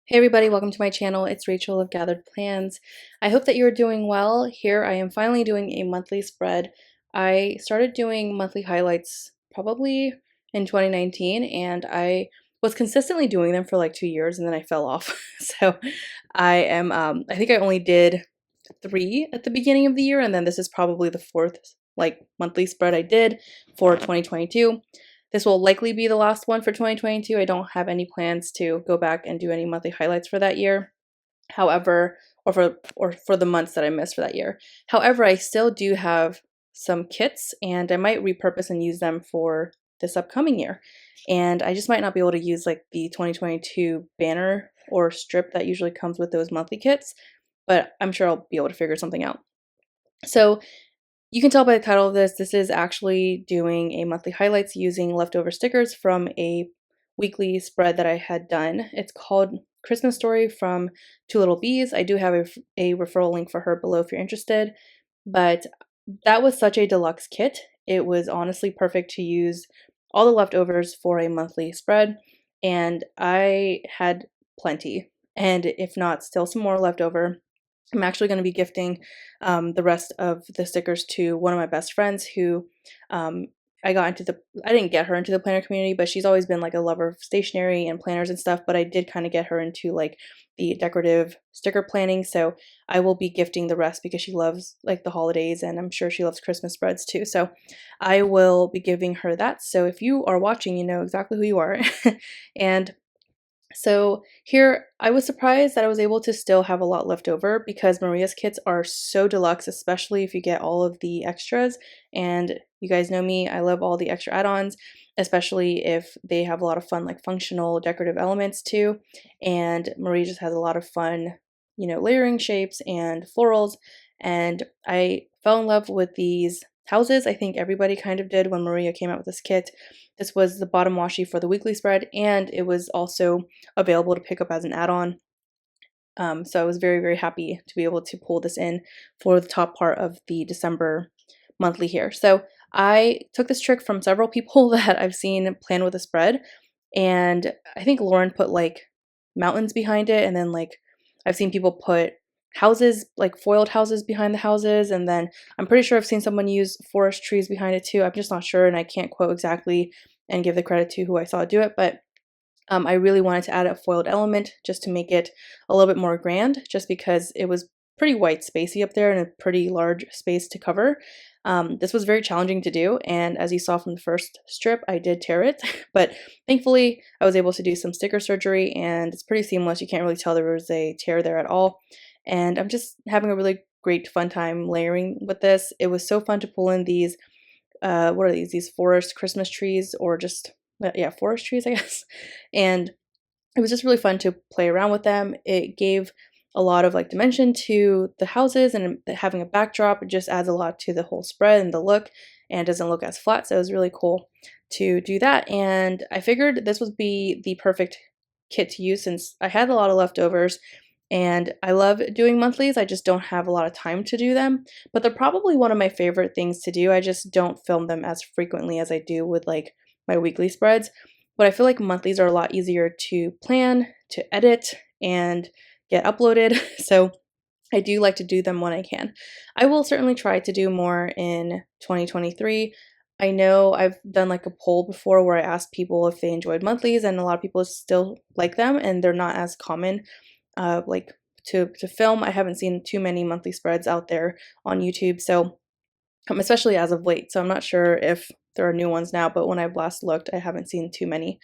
Hey everybody, welcome to my channel. It's Rachel of Gathered Plans. I hope that you're doing well. Here I am finally doing a monthly spread. I started doing monthly highlights probably in 2019 and I was consistently doing them for like 2 years and then I fell off. So I think I only did 3 at the beginning of the year, and then this is probably the fourth like monthly spread I did for 2022. This will likely be the last one for 2022. I don't have any plans to go back and do any monthly highlights for that year. However, or for the months that I missed for that year. However, I still do have some kits and I might repurpose and use them for this upcoming year. And I just might not be able to use like the 2022 banner or strip that usually comes with those monthly kits, but I'm sure I'll be able to figure something out. So you can tell by the title of this, this is actually doing a monthly highlights using leftover stickers from a weekly spread that I had done. It's called Christmas Story from Two Little Bees. I do have a referral link for her below if you're interested, but that was such a deluxe kit. It was honestly perfect to use all the leftovers for a monthly spread, and I had plenty, and if not, still some more left over. I'm actually going to be gifting the rest of the stickers to one of my best friends who um, I didn't get her into the planner community, but she's always been like a lover of stationery and planners and stuff, but I did kind of get her into like the decorative sticker planning. So I will be gifting the rest because she loves like the holidays and I'm sure she loves Christmas spreads too. So I will be giving her that. So if you are watching, you know exactly who you are. And so here, I was surprised that I was able to still have a lot left over because Maria's kits are so deluxe, especially if you get all of the extras. And you guys know me, I love all the extra add-ons, especially if they have a lot of fun, like functional decorative elements too. And Maria just has a lot of fun, layering shapes and florals. And I fell in love with these houses. I think everybody kind of did when Maria came out with this kit. This was the bottom washi for the weekly spread, and it was also available to pick up as an add-on. So I was very, very happy to be able to pull this in for the top part of the December monthly here. So I took this trick from several people that I've seen plan with a spread, and I think Lauren put like mountains behind it, and then like I've seen people put houses, like foiled houses behind the houses, and then I'm pretty sure I've seen someone use forest trees behind it too. I'm just not sure, and I can't quote exactly and give the credit to who I saw do it, but I really wanted to add a foiled element just to make it a little bit more grand, just because it was pretty white spacey up there and a pretty large space to cover. This was very challenging to do, and as you saw from the first strip, I did tear it, but thankfully I was able to do some sticker surgery and it's pretty seamless. You can't really tell there was a tear there at all, and I'm just having a really great fun time layering with this. It was so fun to pull in these, what are these? These forest Christmas trees, or just, yeah, forest trees, I guess. And it was just really fun to play around with them. It gave a lot of like dimension to the houses, and having a backdrop, it just adds a lot to the whole spread and the look, and doesn't look as flat. So it was really cool to do that. And I figured this would be the perfect kit to use since I had a lot of leftovers. And I love doing monthlies. I just don't have a lot of time to do them, but they're probably one of my favorite things to do. I just don't film them as frequently as I do with like my weekly spreads. But I feel like monthlies are a lot easier to plan, to edit, and get uploaded. So I do like to do them when I can. I will certainly try to do more in 2023. I know I've done like a poll before where I asked people if they enjoyed monthlies, and a lot of people still like them, and they're not as common like to film. I haven't seen too many monthly spreads out there on YouTube, so especially as of late. So I'm not sure if there are new ones now, but when I've last looked, I haven't seen too many.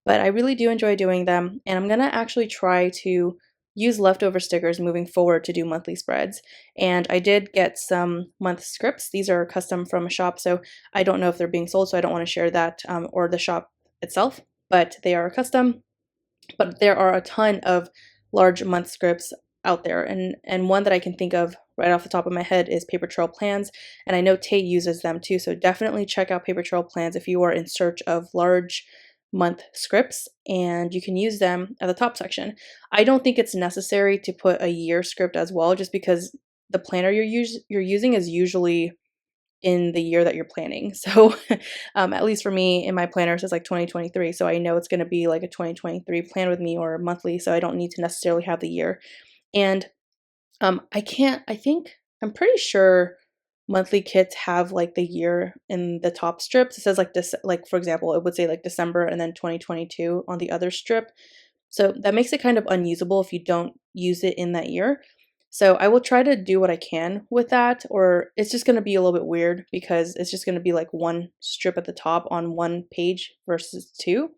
But I really do enjoy doing them, and I'm gonna actually try to use leftover stickers moving forward to do monthly spreads. And I did get some month scripts. These are custom from a shop, so I don't know if they're being sold, so I don't want to share that or the shop itself, but they are custom. But there are a ton of large month scripts out there, and one that I can think of right off the top of my head is Paper Trail Plans, and I know Tate uses them too, so definitely check out Paper Trail Plans if you are in search of large month scripts, and you can use them at the top section. I don't think it's necessary to put a year script as well, just because the planner you're using is usually in the year that you're planning. So at least for me in my planner, it says like 2023. So I know it's going to be like a 2023 plan with me or monthly. So I don't need to necessarily have the year. And I'm pretty sure monthly kits have like the year in the top strips. It says like this, like for example, it would say like December and then 2022 on the other strip. So that makes it kind of unusable if you don't use it in that year. So I will try to do what I can with that, or it's just going to be a little bit weird because it's just going to be like one strip at the top on one page versus two.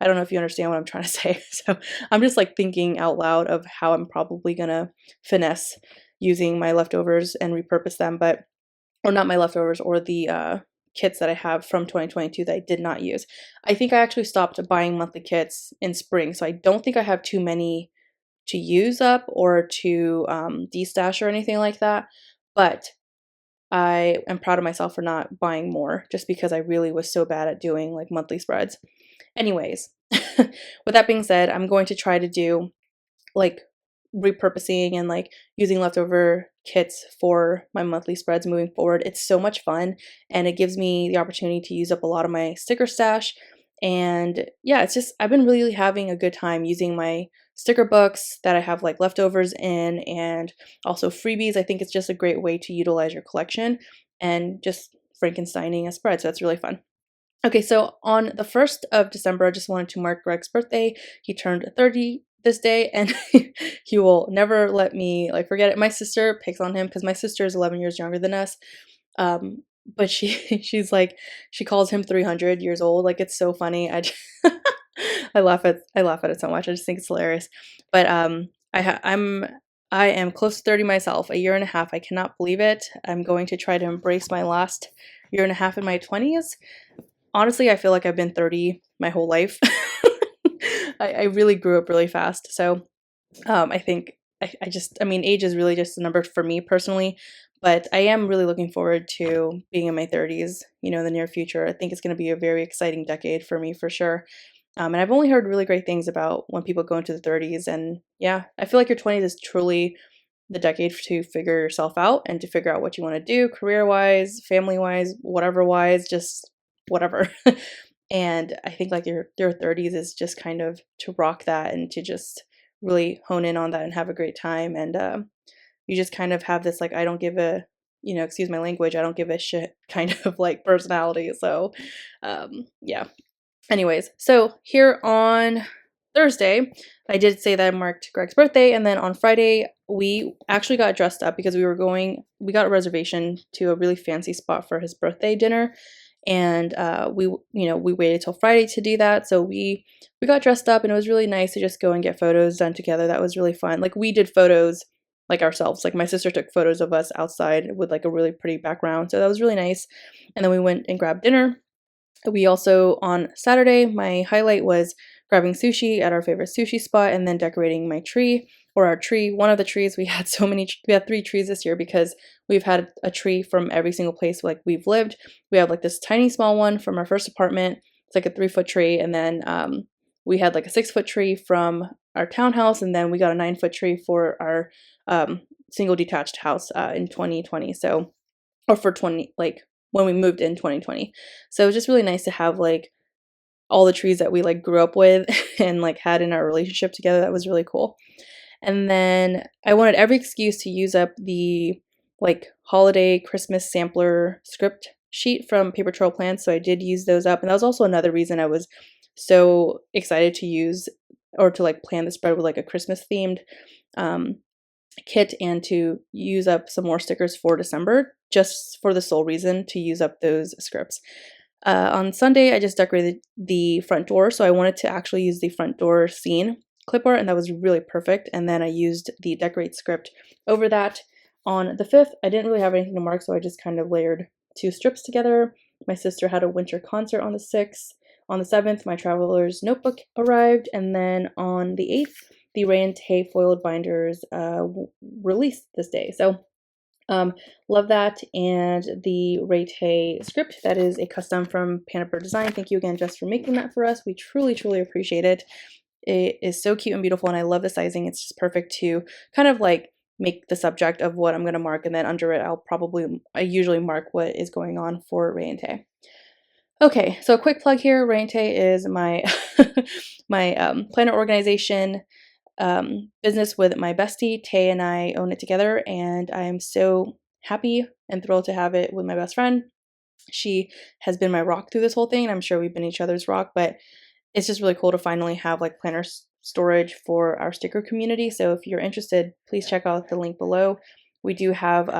I don't know if you understand what I'm trying to say. So I'm just like thinking out loud of how I'm probably going to finesse using my leftovers and repurpose them, but, or not my leftovers, or the kits that I have from 2022 that I did not use. I think I actually stopped buying monthly kits in spring, so I don't think I have too many to use up or to destash or anything like that, but I am proud of myself for not buying more just because I really was so bad at doing like monthly spreads. Anyways, with that being said, I'm going to try to do like repurposing and like using leftover kits for my monthly spreads moving forward. It's so much fun and it gives me the opportunity to use up a lot of my sticker stash. And yeah, it's just, I've been really having a good time using my sticker books that I have like leftovers in, and also freebies. I think it's just a great way to utilize your collection and just Frankensteining a spread. So that's really fun. Okay, so on the 1st of December, I just wanted to mark Greg's birthday. He turned 30 this day, and he will never let me like forget it. My sister picks on him because my sister is 11 years younger than us. But she's like, she calls him 300 years old. Like, it's so funny. I laugh at it so much. I just think it's hilarious. But I am close to 30 myself, a year and a half. I cannot believe it. I'm going to try to embrace my last year and a half in my 20s. Honestly, I feel like I've been 30 my whole life. I really grew up really fast. So I think I mean, age is really just a number for me personally, but I am really looking forward to being in my 30s, you know, in the near future. I think it's going to be a very exciting decade for me for sure. And I've only heard really great things about when people go into the 30s. And yeah, I feel like your 20s is truly the decade to figure yourself out and to figure out what you want to do career-wise, family-wise, whatever-wise, just whatever. And I think like your 30s is just kind of to rock that and to just really hone in on that and have a great time. And you just kind of have this like, I don't give a, you know, excuse my language, I don't give a shit kind of like personality. So yeah. Anyways, so here on Thursday, I did say that I marked Greg's birthday, and then on Friday, we actually got dressed up because we got a reservation to a really fancy spot for his birthday dinner, and we waited till Friday to do that. So we got dressed up, and it was really nice to just go and get photos done together. That was really fun. Like, we did photos like ourselves. Like, my sister took photos of us outside with like a really pretty background, so that was really nice. And then we went and grabbed dinner. We also, on Saturday, my highlight was grabbing sushi at our favorite sushi spot and then decorating my tree, or our tree. One of the trees, we had 3 trees this year because we've had a tree from every single place like we've lived. We have like this tiny small one from our first apartment. It's like a 3-foot tree, and then we had like a 6-foot tree from our townhouse, and then we got a 9-foot tree for our single detached house in 2020. So, or for 20, like when we moved in 2020. So it was just really nice to have like all the trees that we like grew up with and like had in our relationship together. That was really cool. And then I wanted every excuse to use up the like holiday Christmas sampler script sheet from Paper Trail Plans. So I did use those up. And that was also another reason I was so excited to use or to like plan the spread with like a Christmas themed kit, and to use up some more stickers for December, just for the sole reason to use up those scripts. On Sunday, I just decorated the front door, so I wanted to actually use the front door scene clip art, and that was really perfect. And then I used the decorate script over that. On the 5th, I didn't really have anything to mark, so I just kind of layered 2 strips together. My sister had a winter concert on the 6th. On the 7th, my traveler's notebook arrived, and then on the 8th, the Ray and Tay foiled binders released this day. So love that. And the Ray Tay script, that is a custom from Panaper Design. Thank you again, Jess, for making that for us. We truly, truly appreciate it. It is so cute and beautiful, and I love the sizing. It's just perfect to kind of like make the subject of what I'm going to mark, and then under it I usually mark what is going on for Ray and Tay. Okay, so a quick plug here. Ray and Tay is my my planner organization business with my bestie. Tay and I own it together, and I am so happy and thrilled to have it with my best friend. She has been my rock through this whole thing, and I'm sure we've been each other's rock, but it's just really cool to finally have like planner storage for our sticker community. So if you're interested, please check out the link below. We do have,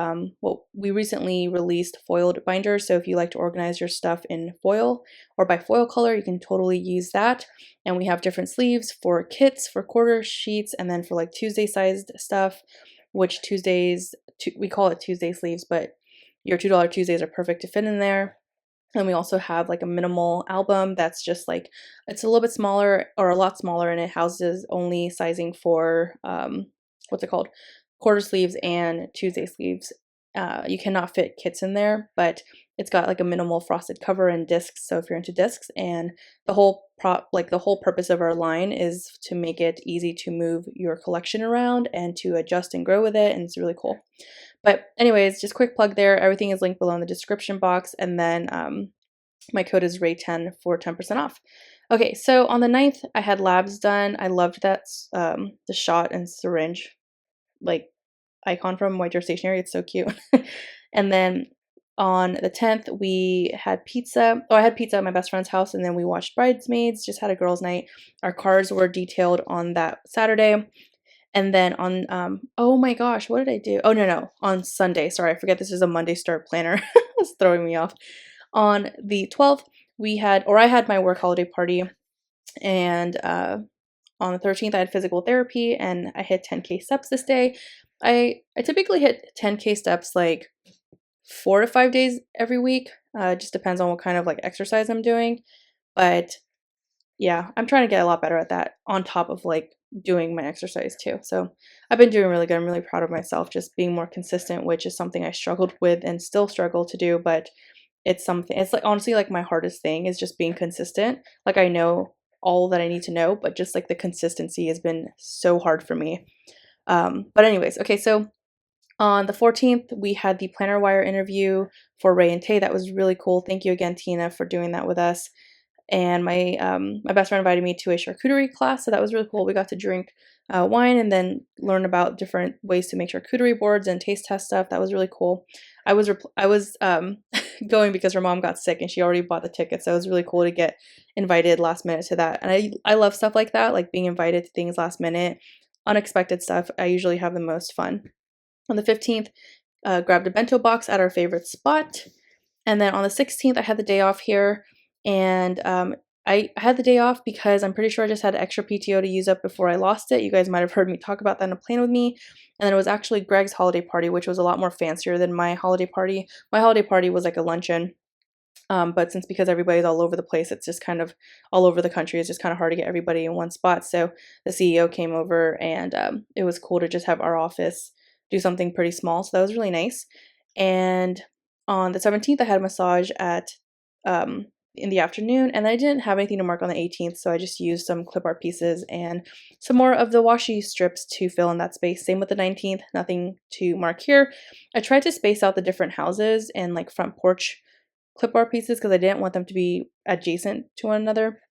we recently released foiled binders. So if you like to organize your stuff in foil or by foil color, you can totally use that. And we have different sleeves for kits, for quarter sheets, and then for like Tuesday sized stuff, which we call it Tuesday sleeves, but your $2 Tuesdays are perfect to fit in there. And we also have like a minimal album that's just like, it's a little bit smaller or a lot smaller, and it houses only sizing for, what's it called? Quarter sleeves and Tuesday sleeves. You cannot fit kits in there, but it's got like a minimal frosted cover and discs. So if you're into discs, and the whole purpose of our line is to make it easy to move your collection around and to adjust and grow with it. And it's really cool. But anyways, just quick plug there. Everything is linked below in the description box. And then my code is Ray10 for 10% off. Okay, so on the 9th, I had labs done. I loved that the shot and syringe like icon from White Door Stationery. It's so cute. And then on the 10th, we had pizza. Oh, I had pizza at my best friend's house, and then we watched Bridesmaids, just had a girls' night. Our cars were detailed on that Saturday. And then on, oh my gosh, what did I do? Oh, no, on Sunday. Sorry, I forget this is a Monday start planner. It's throwing me off. On the 12th, I had my work holiday party. And on the 13th, I had physical therapy, and I hit 10K steps this day. I typically hit 10K steps like 4 to 5 days every week. It just depends on what kind of like exercise I'm doing. But yeah, I'm trying to get a lot better at that on top of like doing my exercise too. So I've been doing really good. I'm really proud of myself, just being more consistent, which is something I struggled with and still struggle to do, but it's like honestly like my hardest thing is just being consistent. Like I know all that I need to know, but just like the consistency has been so hard for me. But anyways, okay, so on the 14th, we had the Planner Wire interview for Ray and Tay. That was really cool. Thank you again, Tina, for doing that with us. And my best friend invited me to a charcuterie class, so that was really cool. We got to drink wine and then learn about different ways to make charcuterie boards and taste test stuff. That was really cool. I was going because her mom got sick and she already bought the ticket, so it was really cool to get invited last minute to that. And I love stuff like that, like being invited to things last minute, unexpected stuff. I usually have the most fun. On the 15th, grabbed a bento box at our favorite spot. And then on the 16th, I had the day off here. And I had the day off because I'm pretty sure I just had extra PTO to use up before I lost it. You guys might have heard me talk about that in a plan with me. And then it was actually Greg's holiday party, which was a lot more fancier than my holiday party. My holiday party was like a luncheon. But because everybody's all over the place, it's just kind of all over the country. It's just kind of hard to get everybody in one spot. So the CEO came over, and it was cool to just have our office do something pretty small. So that was really nice. And on the 17th, I had a massage in the afternoon, and I didn't have anything to mark on the 18th, so I just used some clip art pieces and some more of the washi strips to fill in that space. Same with the 19th, nothing to mark here. I tried to space out the different houses and like front porch clip art pieces because I didn't want them to be adjacent to one another,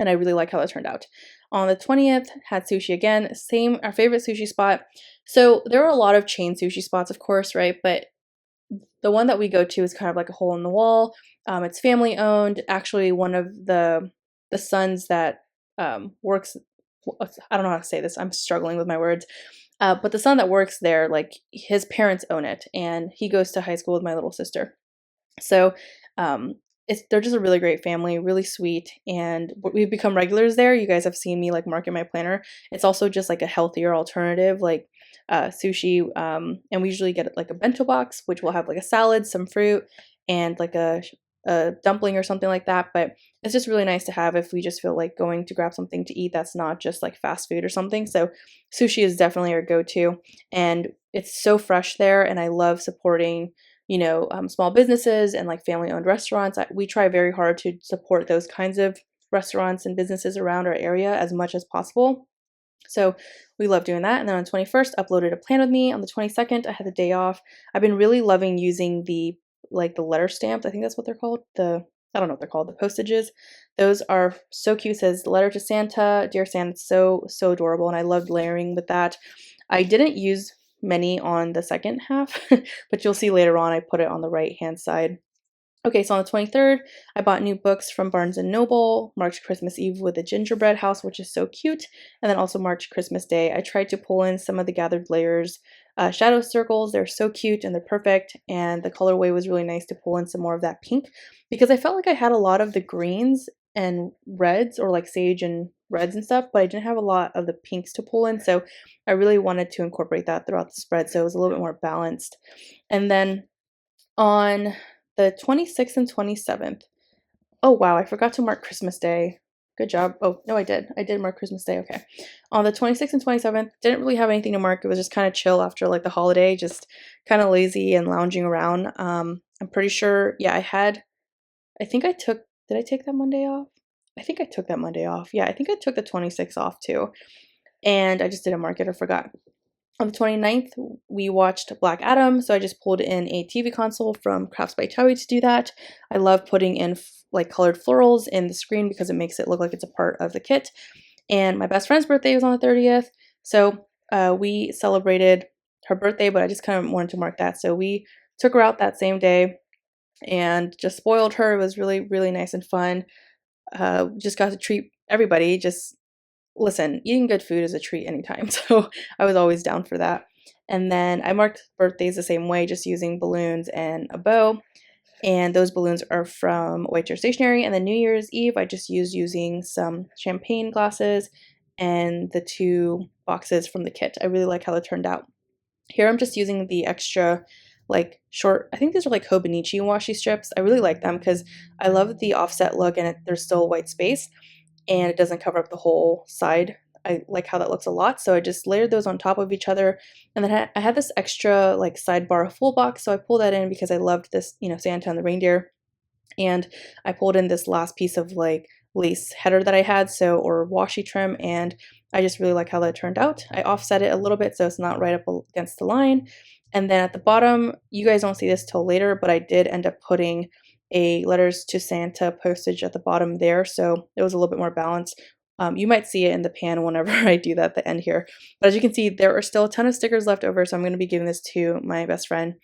and I really like how that turned out. On the 20th, had sushi again, same, our favorite sushi spot. So there are a lot of chain sushi spots, of course, right? But the one that we go to is kind of like a hole in the wall. It's family owned. Actually, one of the sons that works, I don't know how to say this. I'm struggling with my words. But the son that works there, like his parents own it, and he goes to high school with my little sister. So they're just a really great family, really sweet, and we've become regulars there. You guys have seen me like mark in my planner. It's also just like a healthier alternative, like sushi, and we usually get like a bento box, which will have like a salad, some fruit, and like a dumpling or something like that. But it's just really nice to have if we just feel like going to grab something to eat that's not just like fast food or something. So sushi is definitely our go-to, and it's so fresh there, and I love supporting small businesses and like family-owned restaurants. We try very hard to support those kinds of restaurants and businesses around our area as much as possible. So we love doing that. And then on the 21st, uploaded a plan with me. On the 22nd, I had the day off. I've been really loving using the letter stamps. I think that's what they're called. I don't know what they're called, the postages. Those are so cute. It says letter to Santa, dear Santa. It's so adorable, and I loved layering with that. I didn't use many on the second half, but you'll see later on I put it on the right hand side. Okay, so on the 23rd, I bought new books from Barnes & Noble, marked Christmas Eve with a gingerbread house, which is so cute, and then also marked Christmas Day. I tried to pull in some of the Gathered Layers shadow circles. They're so cute and they're perfect, and the colorway was really nice to pull in some more of that pink because I felt like I had a lot of the greens and reds, or like sage and reds and stuff, but I didn't have a lot of the pinks to pull in, so I really wanted to incorporate that throughout the spread so it was a little bit more balanced. And then on the 26th and 27th. Oh, wow, I forgot to mark Christmas Day. Good job. Oh, no, I did. I did mark Christmas Day. Okay. On the 26th and 27th, didn't really have anything to mark. It was just kind of chill after like the holiday, just kind of lazy and lounging around. I'm pretty sure, yeah, I think I took, did I take that Monday off? I think I took that Monday off. Yeah, I think I took the 26th off too. And I just didn't mark it or forgot. On the 29th, we watched Black Adam, so I just pulled in a TV console from Crafts by Towie to do that. I love putting in like colored florals in the screen because it makes it look like it's a part of the kit. And my best friend's birthday was on the 30th, so we celebrated her birthday, but I just kind of wanted to mark that. So we took her out that same day and just spoiled her. It was really, really nice and fun. Just got to treat everybody. Just listen, eating good food is a treat anytime, so I was always down for that. And then I marked birthdays the same way, just using balloons and a bow. And those balloons are from White Chair Stationery. And then New Year's Eve, I just using some champagne glasses and the 2 boxes from the kit. I really like how they turned out. Here I'm just using the extra like short, I think these are like Hobonichi washi strips. I really like them because I love the offset look and there's still white space and it doesn't cover up the whole side. I like how that looks a lot, so I just layered those on top of each other. And then I had this extra like sidebar full box, so I pulled that in because I loved this, Santa and the reindeer. And I pulled in this last piece of like lace header that I had, or washi trim, and I just really like how that turned out. I offset it a little bit so it's not right up against the line. And then at the bottom, you guys don't see this till later, but I did end up putting a letters to Santa postage at the bottom there, so it was a little bit more balanced. You might see it in the pan whenever I do that at the end here. But as you can see, there are still a ton of stickers left over, so I'm going to be giving this to my best friend.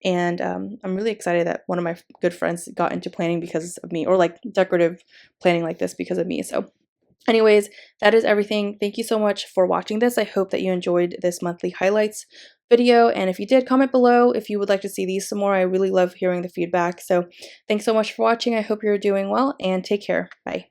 And I'm really excited that one of my good friends got into planning because of me, or like decorative planning like this because of me. So anyways, that is everything. Thank you so much for watching this. I hope that you enjoyed this monthly highlights video, and if you did, comment below if you would like to see these some more. I really love hearing the feedback. So thanks so much for watching. I hope you're doing well, and take care. Bye.